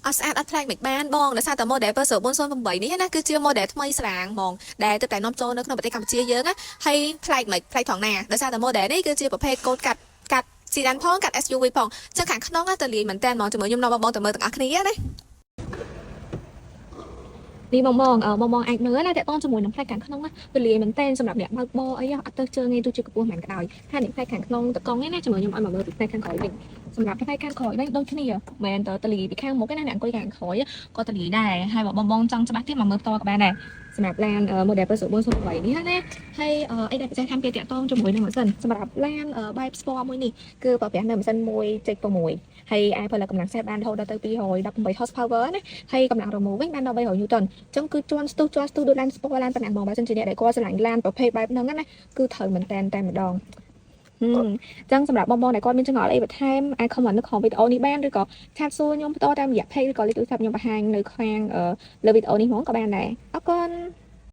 អត់ស្អាតអត់ថ្លៃមិនបានបងដោយសារតែ model Pulsar 408នេះណាគឺជា model ថ្មីស្រាងហ្មងដែលទើបតែនាំចូលនៅក្នុងប្រទេសកម្ពុជាយើងណាហើយប្លែកមិនប្លែកថងណាដោយសារតែ model នេះគឺជាប្រភេទកូដកាត់ sedan ផងកាត់ SUV ផងចឹងខាងក្នុងទៅលាយមែនតើហ្មងជាមួយខ្ញុំនាំបងទៅមើលទាំងអស់គ្នាណានេះបងអាចមើលណាតើតជាមួយនឹងផ្នែកខាងក្នុងណាទលាយមែនតើសម្រាប់អ្នកបើកបរអីអត់ទៅជើងឯងទោះជាកម្ពស់មិនក៏ដោយហើយនេះផ្នែកខាងក្នុងតកង់នេះណាជាមួយខ្ញុំឲ្យមកមើលពីផ្នែកខាងក្រោយវិញសម្រាប់ផ្នែកខាងក្រោយវិញដូចគ្នាមែនតើទលាយពីខាងមុខណាអ្នកអង្គុយខាងក្រោយក៏ទលាយដែរហើយបងចង់ច្បាស់ទៀតមកមើលផ្ទាល់ក៏បានដែរសម្រាប់ឡាន model Pulsar 408នេះណាហើយអីដែលពិសេសខាងគេតាក់ទងជាមួយនឹងម៉ាស៊ីនសម្រាប់ឡានបែប Sport មួយនេះគឺប្រើប្រាស់នៅម៉ាស៊ីន 1.6 ហើយអាចផលិតកម្លាំងសេះបានរហូតដល់ទៅ218 horsepower ណាហើយកម្លាំងរមូរវិញបានដល់300 Newton អញ្ចឹងគឺជាន់ស្ទុះដូចឡាន Sport ឡានប៉ុណ្ណាបងបើសិនជាអ្នកដែលគាត់ស្រឡាញ់ឡានប្រភេទបែបហ្នឹងណាគឺត្រូវមែនតែម្ដងចឹងសម្រាប់បងដែលគាត់មានចង្អុលអីបន្ថែមអាច comment នៅក្នុងវីដេអូនេះបានឬក៏ឆាតសួរខ្ញុំបន្តតាមរយៈ page ឬក៏លេខទូរស័ព្ទខ្ញុំបង្ហាញនៅខាងលើវីដេអូនេះហ្មងក៏បានដែរអរគុណ